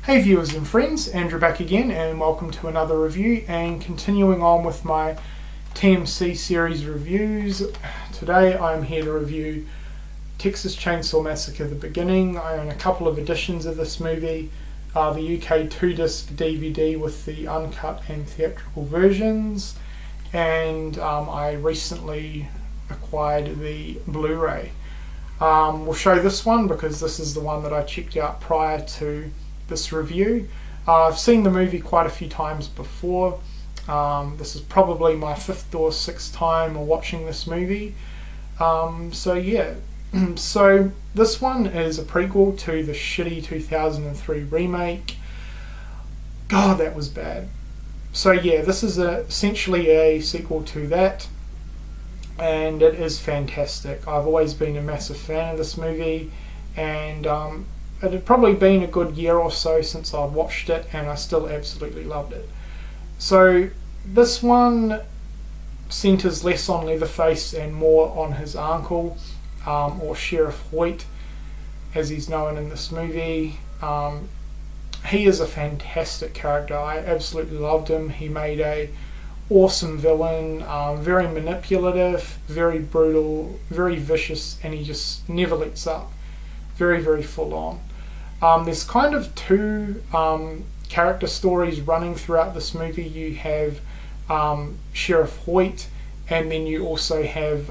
Hey viewers and friends, Andrew back again and welcome to another review, and continuing on with my TMC series reviews. Today I'm here to review Texas Chainsaw Massacre: The Beginning. I own a couple of editions of this movie, the UK 2-disc DVD with the uncut and theatrical versions, and I recently acquired the Blu-ray. We'll show this one because this is the one that I checked out prior to this review. I've seen the movie quite a few times before. This is probably my 5th or 6th time watching this movie. So yeah, so this one is a prequel to the shitty 2003 remake. God, that was bad. So yeah, this is essentially a sequel to that, and it is fantastic. I've always been a massive fan of this movie, and it had probably been a good year or so since I'd watched it, and I still absolutely loved it. So this one centres less on Leatherface and more on his uncle, or Sheriff Hoyt as he's known in this movie. He is a fantastic character. I absolutely loved him. He made a awesome villain, very manipulative, very brutal, very vicious, and he just never lets up. Very, very full on. There's kind of two character stories running throughout this movie. You have Sheriff Hoyt, and then you also have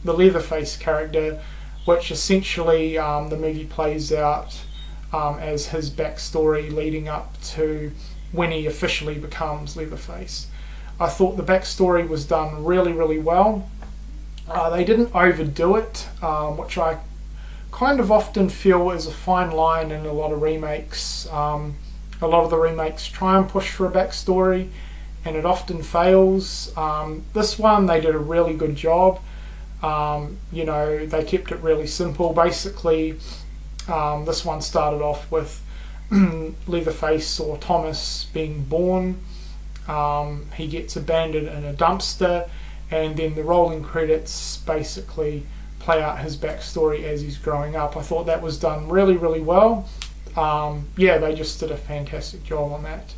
the Leatherface character, which essentially the movie plays out as his backstory leading up to when he officially becomes Leatherface. I thought the backstory was done really, really well. They didn't overdo it, which I kind of often feel is a fine line in a lot of remakes. A lot of the remakes try and push for a backstory, and it often fails. This one, they did a really good job. You know, they kept it really simple. Basically, this one started off with Leatherface, or Thomas, being born. He gets abandoned in a dumpster, and then the rolling credits basically play out his backstory as he's growing up. I thought that was done really, really well. Yeah, they just did a fantastic job on that.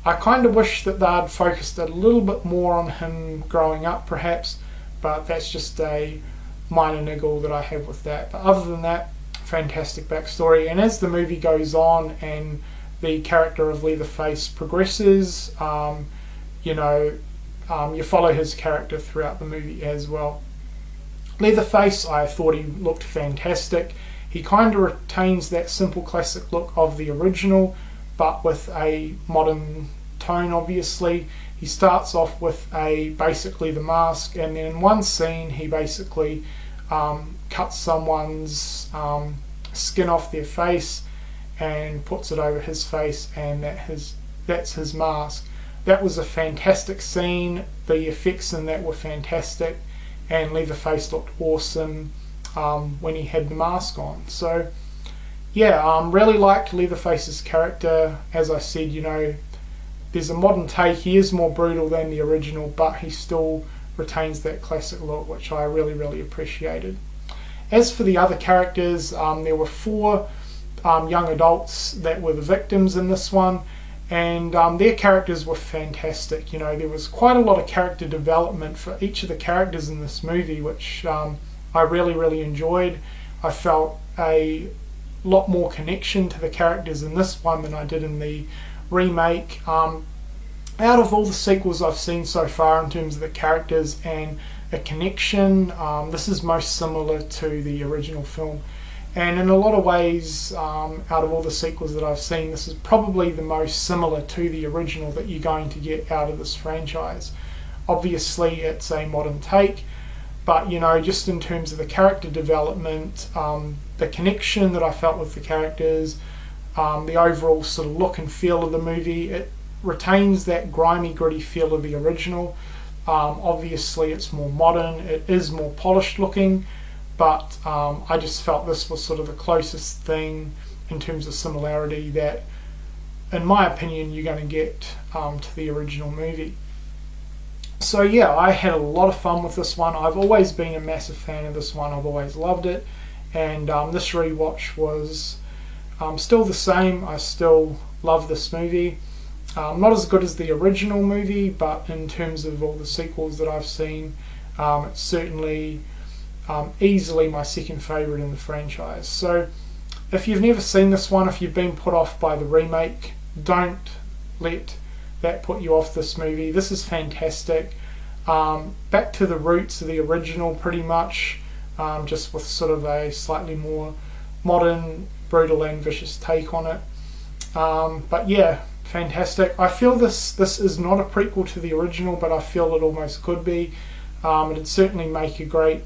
I kind of wish that they'd focused a little bit more on him growing up perhaps, but that's just a minor niggle that I have with that. But other than that, fantastic backstory. And as the movie goes on and the character of Leatherface progresses, you know, you follow his character throughout the movie as well. Leatherface, I thought he looked fantastic. He kind of retains that simple classic look of the original, but with a modern tone, obviously. He starts off with basically the mask, and then in one scene he basically cuts someone's skin off their face and puts it over his face, and that's his mask. That was a fantastic scene. The effects in that were fantastic, and Leatherface looked awesome when he had the mask on. So yeah, really liked Leatherface's character. As I said, you know, there's a modern take. He is more brutal than the original, but he still retains that classic look, which I really, really appreciated. As for the other characters, there were 4 young adults that were the victims in this one, and their characters were fantastic. You know, there was quite a lot of character development for each of the characters in this movie, which I really, really enjoyed. I felt a lot more connection to the characters in this one than I did in the remake. Out of all the sequels I've seen so far in terms of the characters and a connection, this is most similar to the original film. And in a lot of ways, out of all the sequels that I've seen, this is probably the most similar to the original that you're going to get out of this franchise. Obviously, it's a modern take, but you know, just in terms of the character development, the connection that I felt with the characters, the overall sort of look and feel of the movie, it retains that grimy, gritty feel of the original. Obviously, it's more modern, it is more polished looking, but I just felt this was sort of the closest thing in terms of similarity that, in my opinion, you're going to get to the original movie. So yeah, I had a lot of fun with this one. I've always been a massive fan of this one. I've always loved it, and this rewatch was Still the same, I still love this movie. Not as good as the original movie, but in terms of all the sequels that I've seen, it's certainly easily my second favourite in the franchise. So if you've never seen this one, if you've been put off by the remake, don't let that put you off this movie. This is fantastic. Back to the roots of the original pretty much, just with sort of a slightly more modern, brutal and vicious take on it. But yeah, fantastic. I feel this is not a prequel to the original, but I feel it almost could be. It'd certainly make a great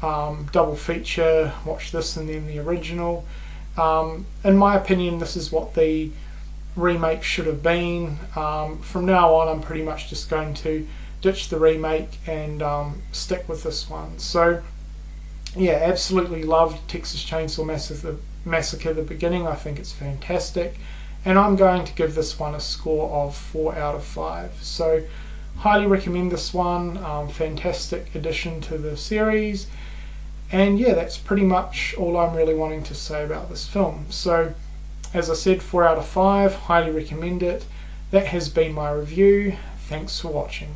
double feature. Watch this and then the original. In my opinion, this is what the remake should have been. From now on, I'm pretty much just going to ditch the remake and stick with this one. So yeah, absolutely loved Texas Chainsaw Massacre the beginning. I think it's fantastic, and I'm going to give this one a score of 4 out of 5. So highly recommend this one. Fantastic addition to the series. And yeah, that's pretty much all I'm really wanting to say about this film. So as I said, 4 out of 5, highly recommend it. That has been my review. Thanks for watching.